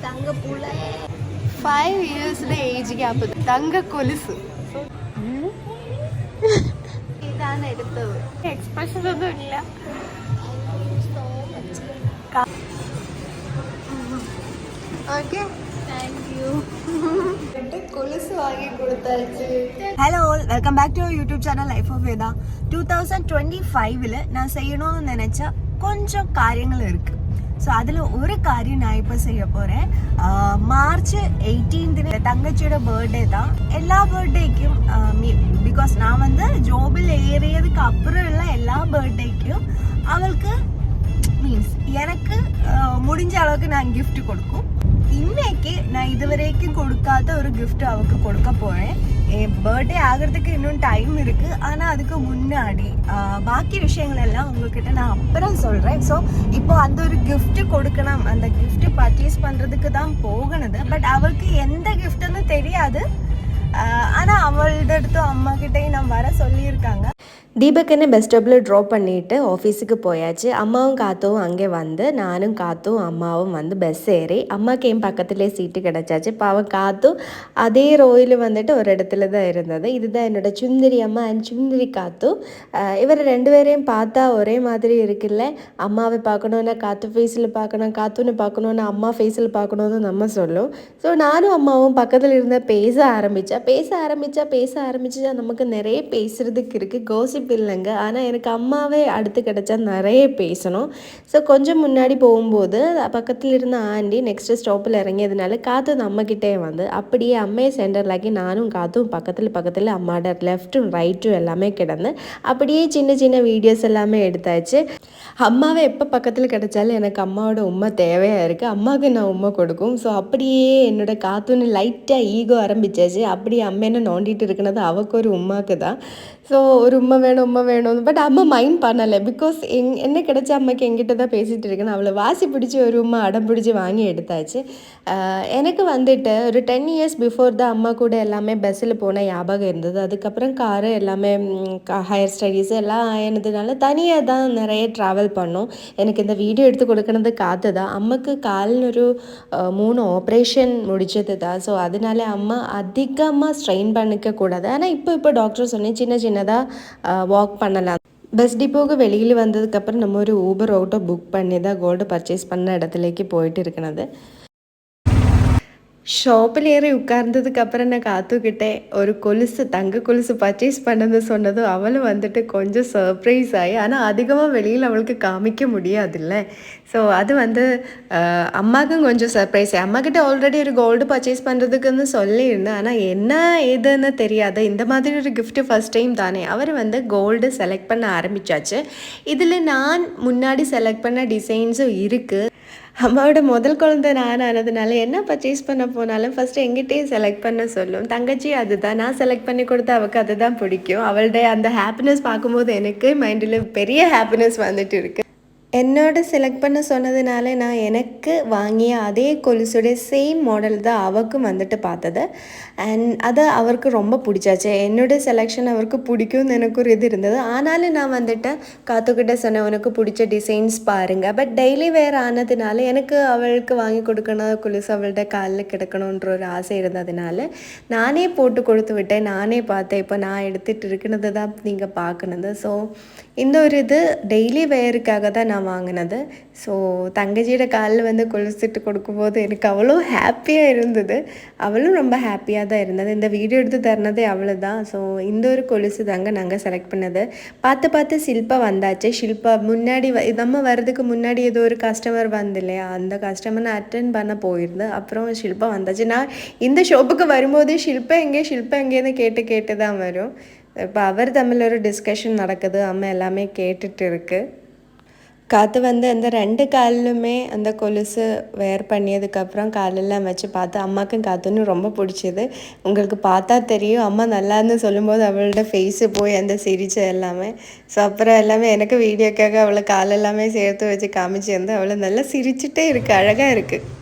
தங்க புள்ள 5 இயர்ஸ்ல ஏஜ் கேப் தங்க கொலுசு இதான் எடுத்தது எக்ஸ்பிரஷன் ஒன்றும் இல்லை ஓகே தேங்க்யூ கொலுசு வாங்கி கொடுத்தாச்சு. Hello welcome back to YouTube channel life of Veda. 2025ல் நான் செய்யணும்னு நினைச்ச கொஞ்சம் காரியங்கள் இருக்கு. ஸோ அதில் ஒரு காரியம் நான் இப்போ செய்ய போகிறேன். மார்ச் 18 தங்கச்சியோட பர்த்டே தான். எல்லா பர்த்டேக்கும் பிகாஸ் நான் வந்து ஜோபில் ஏறியதுக்கு அப்புறம் உள்ள எல்லா பர்த்டேக்கும் அவளுக்கு மீன்ஸ் எனக்கு முடிஞ்ச அளவுக்கு நான் கிஃப்ட் கொடுக்கும். இன்னைக்கு நான் இதுவரைக்கும் கொடுக்காத ஒரு கிஃப்ட் அவருக்கு கொடுக்க போறேன். என் பர்த்டே ஆகிறதுக்கு இன்னும் டைம் இருக்கு. ஆனா அதுக்கு முன்னாடி பாக்கி விஷயங்கள் எல்லாம் உங்ககிட்ட நான் அப்புறம் சொல்றேன். ஸோ இப்போ அந்த ஒரு கிஃப்ட் கொடுக்கணும், அந்த கிஃப்ட் பர்ச்சேஸ் பண்றதுக்கு தான் போகணுது. பட் அவளுக்கு எந்த கிஃப்ட்னு தெரியாது. ஆனா அவளோட இடத்தும் அம்மா கிட்டையும் நான் வர சொல்லியிருக்காங்க. தீபக்கனை பஸ் ஸ்டாப்பில் ட்ராப் பண்ணிவிட்டு ஆஃபீஸுக்கு போயாச்சு. அம்மாவும் காத்தும் அங்கே வந்து நானும் காத்தும் அம்மாவும் வந்து பஸ் ஏறி அம்மாவுக்கு என் பக்கத்துலேயே சீட்டு கிடச்சாச்சு. பாவம் காத்தும் அதே ரோயில் வந்துட்டு ஒரு இடத்துல தான் இருந்தது. இதுதான் என்னோடய சுந்தரி அம்மா அண்ட் சுந்தரி காத்தும். இவர் 2 பேரையும் பார்த்தா ஒரே மாதிரி இருக்குல்ல. அம்மாவை பார்க்கணுன்னா காத்து ஃபேஸில் பார்க்கணும், காத்துன்னு பார்க்கணுன்னா அம்மா ஃபேஸில் பார்க்கணுன்னு நம்ம சொல்லும். ஸோ நானும் அம்மாவும் பக்கத்தில் இருந்த பேச ஆரம்பித்தா நமக்கு நிறைய பேசுகிறதுக்கு இருக்குது. கோசிப் இல்லைங்க. ஆனால் எனக்கு அம்மாவே அடுத்து கிடச்சா நிறைய பேசணும். ஸோ கொஞ்சம் முன்னாடி போகும்போது பக்கத்தில் இருந்த ஆண்டி நெக்ஸ்ட்டு ஸ்டாப்பில் இறங்கியதுனால காத்து அம்மாக்கிட்டே வந்து அப்படியே அம்மையை சென்டர்லாக்கி நானும் காத்தும் பக்கத்தில் அம்மாவோட லெஃப்ட்டும் ரைட்டும் எல்லாமே கிடந்து அப்படியே சின்ன சின்ன வீடியோஸ் எல்லாமே எடுத்தாச்சு. அம்மாவை எப்போ பக்கத்தில் கிடச்சாலும் எனக்கு அம்மாவோட உண்மை தேவையாக இருக்குது. அம்மாவுக்கு நான் உண்மை கொடுக்கும். ஸோ அப்படியே என்னோட காத்துன்னு லைட்டாக ஈகோ ஆரம்பிச்சாச்சு. அப்படியே அம்மா என்ன நோண்டிட்டு இருக்கிறது அவக்கு ஒரு உமாக்கு தான். ஸோ ஒரு உண்மை வேணும். பட் அம்மா மைண்ட் பண்ணலை. பிகாஸ் என்ன கிடைச்ச அம்மாக்கு எங்கிட்ட தான் பேசிகிட்டு இருக்கேன்னு அவளை வாசி பிடிச்சி ஒரு உண்மை அடம் பிடிச்சி வாங்கி எடுத்தாச்சு. எனக்கு வந்துட்டு ஒரு 10 இயர்ஸ் பிஃபோர் தான் அம்மா கூட எல்லாமே பஸ்ஸில் போன ஞாபகம் இருந்தது. அதுக்கப்புறம் காரு எல்லாமே ஹையர் ஸ்டடீஸ் எல்லாம் ஆயினதுனால தனியாக தான் நிறைய ட்ராவல் பண்ணோம். எனக்கு இந்த வீடியோ எடுத்து கொடுக்கறது காத்து தான். அம்மாவுக்கு கால்னு ஒரு 3 ஆப்ரேஷன் முடிச்சது தான். ஸோ அதனால அம்மா அதிகமாக ஸ்ட்ரெயின் பண்ணிக்க கூடாது. ஆனால் இப்போ டாக்டர் சொன்னேன் சின்னதாக வாக் பண்ணலாம். பஸ் டிப்போக்கு வெளியில் வந்ததுக்கப்புறம் நம்ம ஒரு ஊபர் ஆட்டோ புக் பண்ணி தான் கோல்டு பர்ச்சேஸ் பண்ண இடத்துலேக்கு போயிட்டு இருக்கிறது. ஷாப்பில் ஏறி உட்கார்ந்ததுக்கப்புறம் நான் காத்துக்கிட்டே ஒரு கொலுசு தங்க கொலுசு பர்ச்சேஸ் பண்ணது சொன்னதும் அவளும் வந்துட்டு கொஞ்சம் சர்ப்ரைஸ் ஆகி, ஆனால் அதிகமாக வெளியில் அவளுக்கு காமிக்க முடியாதுல்ல. ஸோ அது வந்து அம்மாவுக்கும் கொஞ்சம் சர்ப்ரைஸ். அம்மாக்கிட்ட ஆல்ரெடி ஒரு கோல்டு பர்ச்சேஸ் பண்ணுறதுக்குன்னு சொல்லியிருந்தேன். ஆனால் என்ன ஏதுன்னு தெரியாது. இந்த மாதிரி ஒரு கிஃப்ட்டு ஃபஸ்ட் டைம் தானே. அவர் வந்து கோல்டு செலக்ட் பண்ண ஆரம்பித்தாச்சு. இதில் நான் முன்னாடி செலக்ட் பண்ண டிசைன்ஸும் இருக்குது. அம்மாவோட முதல் குழந்தை நான் ஆனதுனால என்ன பர்ச்சேஸ் பண்ண போனாலும் ஃபஸ்ட்டு எங்கிட்டே செலக்ட் பண்ண சொல்லும். தங்கச்சி அதுதான் நான் செலக்ட் பண்ணி கொடுத்தா அவளுக்கு அதுதான் பிடிக்கும். அவளுடைய அந்த ஹாப்பினஸ் பார்க்கும்போது எனக்கு மைண்டில் பெரிய ஹாப்பினஸ் வந்துட்டு இருக்குது. என்னோட செலக்ட் பண்ண சொன்னதுனால நான் எனக்கு வாங்கிய அதே கொலுசுடைய சேம் மாடல் தான் அவருக்கும் வந்துட்டு பார்த்தது. அண்ட் அது அவருக்கு ரொம்ப பிடிச்சாச்சு. என்னோடய செலெக்ஷன் அவருக்கு பிடிக்கும்னு எனக்கு ஒரு இது இருந்தது. ஆனாலும் நான் வந்துட்டு காத்துக்கிட்ட சொன்னேன் உனக்கு பிடிச்ச டிசைன்ஸ் பாருங்கள். பட் டெய்லி வேர் ஆனதுனால எனக்கு அவளுக்கு வாங்கி கொடுக்கணும் கொலுசு அவள்கிட்ட காலில் கிடக்கணுன்ற ஒரு ஆசை இருந்ததுனால நானே போட்டு கொடுத்து விட்டேன். நானே பார்த்தேன். இப்போ நான் எடுத்துகிட்டு இருக்கிறது தான் நீங்கள் பார்க்கணுது. ஸோ இந்த ஒரு இது டெய்லி வேருக்காக தான் நான் வாங்கினது. ஸோ தங்கச்சியோட காலில் வந்து கொலுசிட்டு கொடுக்கும்போது எனக்கு அவ்வளோ ஹாப்பியாக இருந்தது. அவளும் ரொம்ப ஹாப்பியாக தான் இருந்தது. இந்த வீடியோ எடுத்து தரனதே அவ்வளோ தான். ஸோ இந்த ஒரு கொலுசு தாங்க நாங்கள் செலக்ட் பண்ணது. பார்த்து ஷில்பா வந்தாச்சு. ஷில்பா முன்னாடி நம்ம வர்றதுக்கு முன்னாடி ஏதோ ஒரு கஸ்டமர் வந்து இல்லையா, அந்த கஸ்டமர் நான் அட்டென்ட் பண்ண போயிருந்தேன். அப்புறம் ஷில்பா வந்தாச்சு. நான் இந்த ஷாப்புக்கு வரும்போது ஷில்பா எங்கேன்னு கேட்டு தான் வரும். இப்போ அவர் தமிழில் ஒரு டிஸ்கஷன் நடக்குது. அம்மா எல்லாமே கேட்டுட்டு இருக்கு. காற்று வந்து அந்த 2 காலிலுமே அந்த கொலுசு வேர் பண்ணியதுக்கப்புறம் காலெல்லாம் வச்சு பார்த்து அம்மாவுக்கும் காற்றுன்னு ரொம்ப பிடிச்சிது. உங்களுக்கு பார்த்தா தெரியும். அம்மா நல்லான்னு சொல்லும்போது அவளோட ஃபேஸு போய் அந்த சிரிச்ச எல்லாமே. ஸோ அப்புறம் எல்லாமே எனக்கு வீடியோக்காக அவளை காலெல்லாமே சேர்த்து வச்சு காமிச்சு வந்து அவளை நல்லா சிரிச்சுட்டே இருக்குது. அழகாக இருக்குது.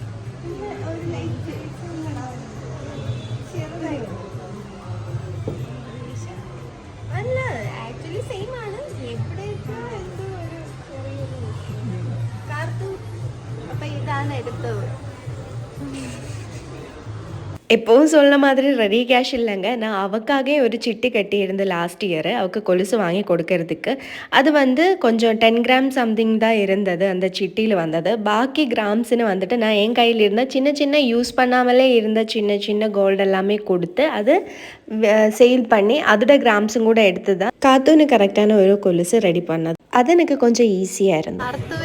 ഇതാണ് എടുത്തത്. எப்போவும் சொன்ன மாதிரி ரெடி கேஷ் இல்லைங்க. நான் அவக்காகவே ஒரு சிட்டி கட்டியிருந்த லாஸ்ட் இயர் அவൾക്ക് கொலுசு வாங்கி கொடுக்கறதுக்கு. அது வந்து கொஞ்சம் 10 கிராம் சம்திங் தான் இருந்தது அந்த சிட்டியில் வந்தது. பாக்கி கிராம்ஸ்ன்னு வந்துட்டு நான் என் கையில் இருந்த சின்ன சின்ன யூஸ் பண்ணாமலே இருந்த சின்ன சின்ன கோல்டு எல்லாமே கொடுத்து அது சேல் பண்ணி அதோட கிராம்ஸும் கூட எடுத்து தான் காத்துன்னு கரெக்டான ஒரு கொலுசு ரெடி பண்ணது. அது எனக்கு கொஞ்சம் ஈஸியாக இருந்தது.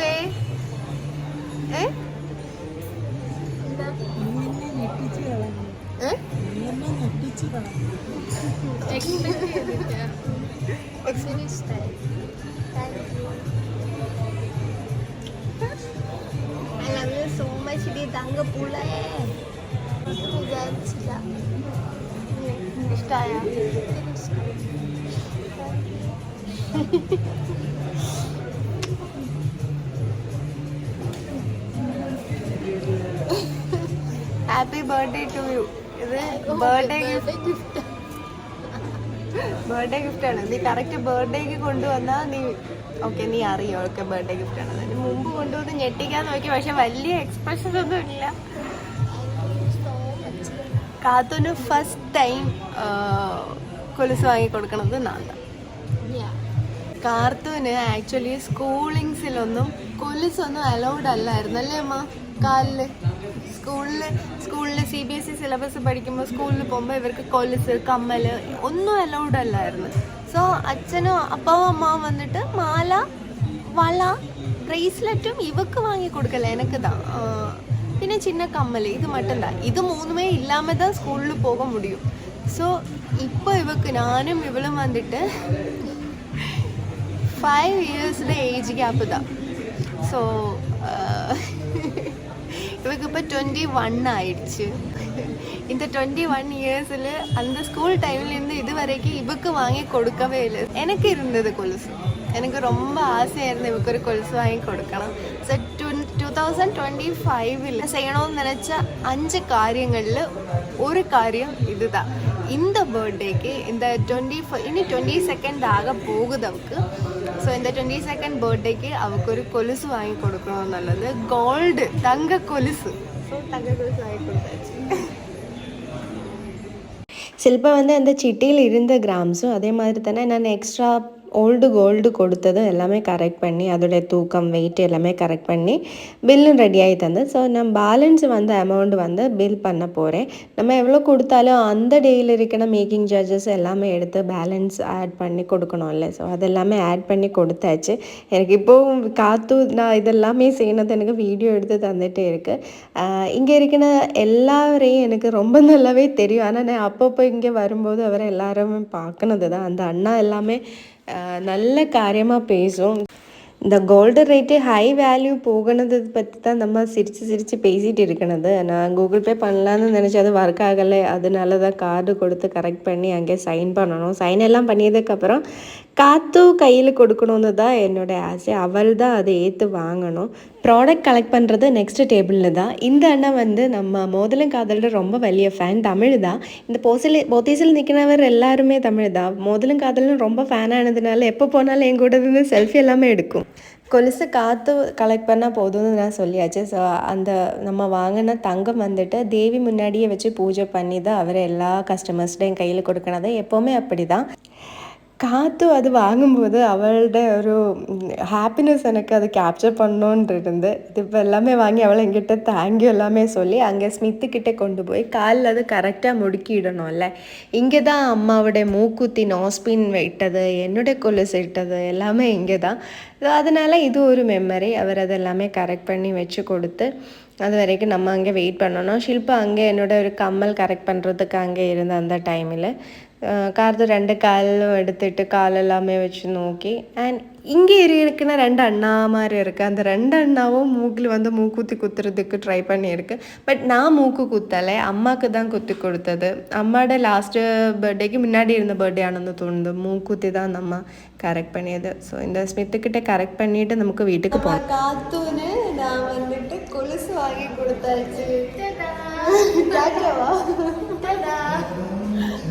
I love you so much, di tangga pula Istaya. Happy birthday to you. Birthday gift. Birthday ഗിഫ്റ്റാണ്. നീ കറക്റ്റ് ബർത്ത്ഡേക്ക് കൊണ്ടുവന്നാ നീ ഓക്കെ നീ അറിയോ ഒക്കെ ബർത്ത്ഡേ ഗിഫ്റ്റാണ്. അതിന് മുമ്പ് കൊണ്ടുവന്ന് ഞെട്ടിക്കാൻ നോക്കി, പക്ഷെ വലിയ എക്സ്പ്രഷൻ ഒന്നും ഇല്ല. കാത്തുന് ഫസ്റ്റ് ടൈം കൊലുസ് വാങ്ങി കൊടുക്കണത് നാന്ത. കാർത്തൂന് ആക്ച്വലി സ്കൂളിങ്സിലൊന്നും കൊലുസൊന്നും അലൗഡ് അല്ലായിരുന്നു അല്ലേ അമ്മ? കാലില് സ്കൂളിൽ CBSE സിലബസ് പഠിക്കുമ്പോൾ സ്കൂളിൽ പോകുമ്പോൾ ഇവർക്ക് കൊലുസ് കമ്മൽ ഒന്നും അലൗഡ് അല്ലായിരുന്നു. സോ അച്ഛനും അപ്പാവും അമ്മാവും വന്നിട്ട് മാല വള ബ്രേസ്ലെറ്റും ഇവക്ക് വാങ്ങി കൊടുക്കല, எனக்கு தான். പിന്നെ சின்ன கம்மல் இது மட்டும்தான். இது மூணுமே இல்லாமல் தான் ஸ்கூலில் போக முடியும். ஸோ இப்போ இவக்கு நானும் இவளும் வந்துட்டு 5 years ஏஜ் கேப்பு தான். ஸோ இவக்கு இப்போ 21 ஆயிடுச்சு. இந்த 21 இயர்ஸில் அந்த ஸ்கூல் டைம்லேருந்து இது வரைக்கும் இவக்கு வாங்கி கொடுக்கவே இல்லை. எனக்கு இருந்தது கொலுசு, எனக்கு ரொம்ப ஆசையாக இருந்தது இவக்கு ஒரு கொலுசு வாங்கி கொடுக்கணும். ஸோ 2025 செய்யணும்னு நினச்ச 5 காரியங்களில் ஒரு காரியம் இதுதான். இந்த பர்த்டேக்கு இந்த 22nd ஆக போகுது அவருக்கு. ஸோ இந்த 22nd பர்த்டேக்கு அவருக்கு ஒரு கொலுசு வாங்கி கொடுக்கணும். நல்லது கோல்டு தங்க கொலுசு. ஸோ தங்க கொலுசு வாங்கி கொடுத்தாச்சு. சில்பா வந்து அந்த சிட்டியில் இருந்த கிராம்ஸும் அதே மாதிரி தானே நான் எக்ஸ்ட்ரா ஓல்டு கோல்டு கொடுத்தது எல்லாமே கரெக்ட் பண்ணி அதோடைய தூக்கம் வெயிட் எல்லாமே கரெக்ட் பண்ணி பில்லும் ரெடி ஆகி தந்தது. ஸோ நான் பேலன்ஸ் வந்து அமௌண்ட் வந்து பில் பண்ண போகிறேன். நம்ம எவ்வளோ கொடுத்தாலும் அந்த டேயில் இருக்கிற மேக்கிங் சார்ஜஸ் எல்லாமே எடுத்து பேலன்ஸ் ஆட் பண்ணி கொடுக்கணும்ல. ஸோ அதெல்லாமே ஆட் பண்ணி கொடுத்தாச்சு. எனக்கு இப்போது காத்து நான் இதெல்லாமே செய்யணுது எனக்கு வீடியோ எடுத்து தந்துகிட்டே இருக்குது. இங்கே இருக்கிற எல்லாரையும் எனக்கு ரொம்ப நல்லாவே தெரியும். ஆனால் நான் அப்பப்போ இங்கே வரும்போது அவரை எல்லாருமே பார்க்கணுது தான். அந்த அண்ணா எல்லாமே நல்ல காரியமாக பேசும். இந்த கோல்டு ரேட்டு ஹை வேல்யூ போகணுது பற்றி தான் நம்ம சிரித்து பேசிகிட்டு இருக்கணுது. நான் கூகுள் பே பண்ணலான்னு நினச்சி அது ஒர்க் ஆகலை. அதனால தான் கார்டு கொடுத்து கரெக்ட் பண்ணி அங்கே சைன் பண்ணணும். சைன் எல்லாம் பண்ணியதுக்கப்புறம் காத்து கையில் கொடுக்கணுன்னு தான் என்னோடய ஆசை. அவள் தான் அதை ஏற்று வாங்கணும். ப்ராடக்ட் கலெக்ட் பண்ணுறது நெக்ஸ்ட் டேபிளில் தான். இந்த அண்ணன் வந்து நம்ம மோதலும் காதலோட ரொம்ப വലിய ஃபேன். தமிழ் தான். இந்த போத்தீஸில் நிற்கிறவர் எல்லாருமே தமிழ் தான். மோதலும் காதலும் ரொம்ப ஃபேனானதுனால எப்போ போனாலும் என் கூட இருந்து செல்ஃபி எல்லாமே எடுக்கும். கொலுசு காற்று கலெக்ட் பண்ணால் போதும்னு நான் சொல்லியாச்சு. ஸோ அந்த நம்ம வாங்கின தங்கம் வந்துட்டு தேவி முன்னாடியே வச்சு பூஜை பண்ணி தான் அவர் எல்லா கஸ்டமர்ஸ்டையும் கையில் கொடுக்கணது. எப்போவுமே அப்படி தான். காற்று அது வாங்கும்போது அவளோட ஒரு ஹாப்பினஸ் எனக்கு அது கேப்சர் பண்ணோன்னு இருந்து இது இப்போ எல்லாமே வாங்கி அவளை எங்கிட்ட தேங்க்யூ எல்லாமே சொல்லி அங்கே ஸ்மித்துக்கிட்ட கொண்டு போய் காலில் அது கரெக்டாக முடுக்கிடணும்ல. இங்கே தான் அம்மாவோடைய மூக்குத்தி நாஸ்பின் விட்டது, என்னுடைய கொலுசு இட்டது எல்லாமே இங்கே தான். அதனால் இது ஒரு மெமரி. அவர் அதெல்லாமே கரெக்ட் பண்ணி வச்சு கொடுத்து அது வரைக்கும் நம்ம அங்கே வெயிட் பண்ணணும். ஷில்பா அங்கே என்னோட ஒரு கம்மல் கரெக்ட் பண்ணுறதுக்கு அங்கே இருந்த அந்த டைமில் கார்த்து 2 காலும் எடுத்துகிட்டு கால் எல்லாமே வச்சு நோக்கி அண்ட் இங்கே இருக்கிற 2 அண்ணா மாதிரி இருக்குது. அந்த 2 அண்ணாவும் மூக்கில் வந்து மூக்குத்தி குத்துறதுக்கு ட்ரை பண்ணியிருக்கு. பட் நான் மூக்கு குத்தலை, அம்மாவுக்கு தான் குத்தி கொடுத்தது. அம்மாவோட லாஸ்ட்டு பர்த்டேக்கு முன்னாடி இருந்த பர்த்டே ஆனது தோணுது. மூக்குத்தி தான் அந்த அம்மா கரெக்ட் பண்ணியது. ஸோ இந்த ஸ்மித்துக்கிட்ட கரெக்ட் பண்ணிவிட்டு நமக்கு வீட்டுக்கு போகணும். காத்துன்னு நான் வந்துட்டு கொலுசு வாங்கி கொடுத்தாச்சு.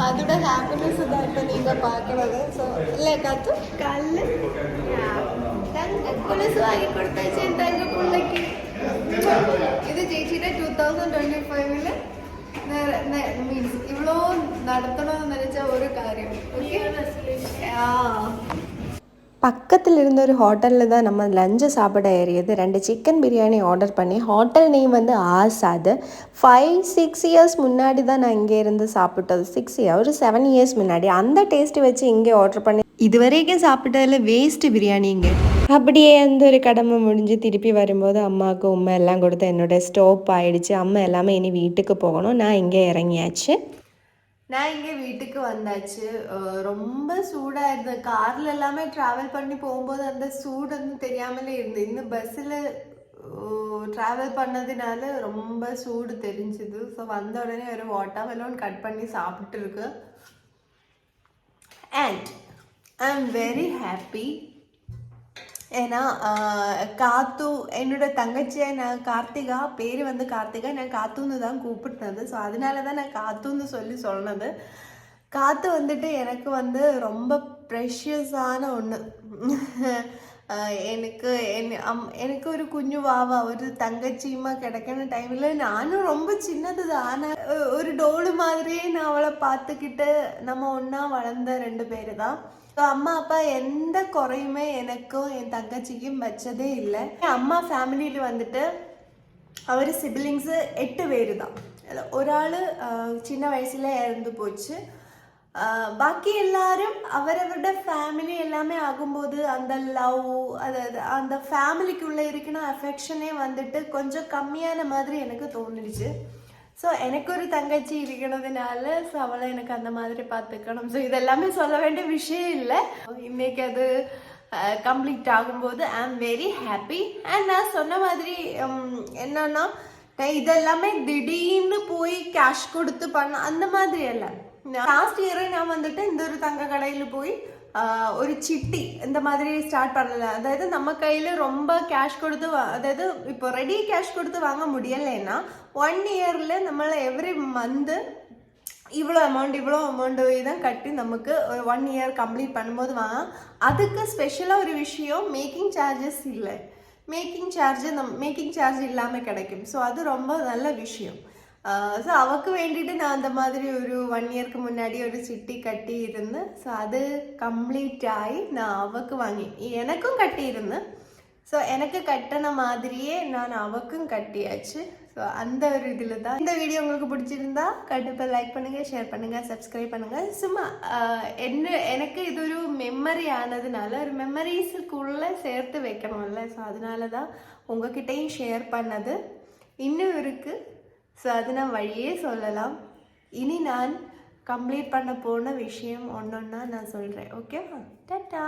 அதோட ஹாப்பினஸ் தான் இப்போ நீங்கள் பார்க்கறது. ஸோ இல்லை காத்து காலில் கொலுசு வாங்கி கொடுத்தாச்சு என் தங்க பிள்ளைக்கு. இது ஜெயிச்சிட்ட 2025 மீன்ஸ் இவ்வளோ நடத்தணும்னு நினைச்ச ஒரு காரியம். பக்கத்தில் இருந்த ஒரு ஹோட்டலில் தான் நம்ம லஞ்சை சாப்பிட ஏறியது. 2 சிக்கன் பிரியாணி ஆர்டர் பண்ணி, ஹோட்டல் நேம் வந்து ஆசாது. 5-6 இயர்ஸ் முன்னாடி தான் நான் இங்கே இருந்து சாப்பிட்டது. 6 இயர் ஒரு 7 இயர்ஸ் முன்னாடி அந்த டேஸ்ட்டு வச்சு இங்கே ஆர்டர் பண்ணி இதுவரைக்கும் சாப்பிட்டதில் வேஸ்ட்டு பிரியாணிங்க. அப்படியே அந்த ஒரு கடமை முடிஞ்சு திருப்பி வரும்போது அம்மாவுக்கு உண்மை எல்லாம் கொடுத்து என்னோட ஸ்டாப் ஆகிடுச்சு. அம்மா எல்லாமே இனி வீட்டுக்கு போகணும். நான் இங்கே இறங்கியாச்சு. நான் இங்கே வீட்டுக்கு வந்தாச்சு. ரொம்ப சூடாக இருந்தது. காரில் எல்லாமே ட்ராவல் பண்ணி போகும்போது அந்த சூடு வந்து தெரியாமலே இருந்தது. இந்த பஸ்ஸில் ட்ராவல் பண்ணதுனால ரொம்ப சூடு தெரிஞ்சுது. ஸோ வந்த உடனே ஒரு வாட்டர் மெலன் கட் பண்ணி சாப்பிட்டு இருக்கு. And I am very happy. ஏன்னா காத்து என்னோட தங்கச்சியை நான் கார்த்திகா, பேர் வந்து கார்த்திகா, நான் காத்துன்னு தான் கூப்பிட்டது. ஸோ அதனால தான் நான் காத்துன்னு சொன்னது. காத்து வந்துட்டு எனக்கு வந்து ரொம்ப ப்ரெஷியஸான ஒன்று. எனக்கு ஒரு குஞ்சு வாவா, ஒரு தங்கச்சியுமா கிடைக்கிற டைமில் நானும் ரொம்ப சின்னது தான். ஆனால் ஒரு டோலு மாதிரியே நான் அவளை பார்த்துக்கிட்டு நம்ம ஒன்றா வளர்ந்த 2 பேர் தான். அம்மா அப்பா எந்த குறையுமே எனக்கும் என் தங்கச்சிக்கும் வச்சதே இல்லை. என் அம்மா ஃபேமிலியில் வந்துட்டு அவர் சிப்லிங்ஸு 8 பேர் தான். ஒரு ஆள் சின்ன வயசுல இறந்து போச்சு. பாக்கி எல்லாரும் அவரவரோட ஃபேமிலி எல்லாமே ஆகும்போது அந்த லவ், அதாவது அந்த ஃபேமிலிக்குள்ளே இருக்குன்னா அஃபெக்ஷனே வந்துட்டு கொஞ்சம் கம்மியான மாதிரி எனக்கு தோணுச்சு. ஸோ எனக்கு ஒரு தங்கச்சி இருக்கிறதுனால ஸோ அவளை எனக்கு அந்த மாதிரி பார்த்துக்கணும். ஸோ இதெல்லாமே சொல்ல வேண்டிய விஷயம் இல்லை. இன்னைக்கு அது கம்ப்ளீட் ஆகும்போது ஐ ஆம் வெரி ஹாப்பி. அண்ட் நான் சொன்ன மாதிரி என்னன்னா, இதெல்லாமே திடீர்னு போய் கேஷ் கொடுத்து பண்ண அந்த மாதிரி இல்லை. லாஸ்ட் இயரே நான் வந்துட்டு இந்த ஒரு தங்க கடையில் போய் ஒரு சிட்டி இந்த மாதிரி ஸ்டார்ட் பண்ணல. அதாவது நம்ம கையில் ரொம்ப கேஷ் கொடுத்து அதாவது இப்போ ரெடி கேஷ் கொடுத்து வாங்க முடியலைன்னா 1 இயரில் நம்மளை எவ்ரி மந்த்து இவ்வளோ அமௌண்ட் தான் கட்டி நமக்கு ஒரு 1 இயர் கம்ப்ளீட் பண்ணும்போது வாங்க. அதுக்கு ஸ்பெஷலாக ஒரு விஷயம், மேக்கிங் சார்ஜஸ் இல்லை. மேக்கிங் சார்ஜ் இல்லாமல் கிடைக்கும். ஸோ அது ரொம்ப நல்ல விஷயம். ஸோ அவக்கு வேண்டிட்டு நான் அந்த மாதிரி ஒரு 1 இயருக்கு முன்னாடி ஒரு சிட்டி கட்டி இருந்தேன். ஸோ அது கம்ப்ளீட் ஆகி நான் அவக்கு வாங்கி எனக்கும் கட்டியிருந்தேன். ஸோ எனக்கு கட்டின மாதிரியே நான் அவக்கும் கட்டியாச்சு. ஸோ அந்த ஒரு இதில் தான் இந்த வீடியோ உங்களுக்கு பிடிச்சிருந்தா கண்டிப்பாக லைக் பண்ணுங்கள், ஷேர் பண்ணுங்கள், சப்ஸ்கிரைப் பண்ணுங்கள். சும்மா எனக்கு இது ஒரு மெமரி ஆனதுனால ஒரு மெமரிஸுக்குள்ளே சேர்த்து வைக்கணும்ல. ஸோ அதனால தான் உங்ககிட்டையும் ஷேர் பண்ணது. இன்னும் இருக்குது. ஸோ அது நான் வழியே சொல்லலாம். இனி நான் கம்ப்ளீட் பண்ண போன விஷயம் ஒன்றொன்னா நான் சொல்கிறேன். ஓகேவா? டாட்டா.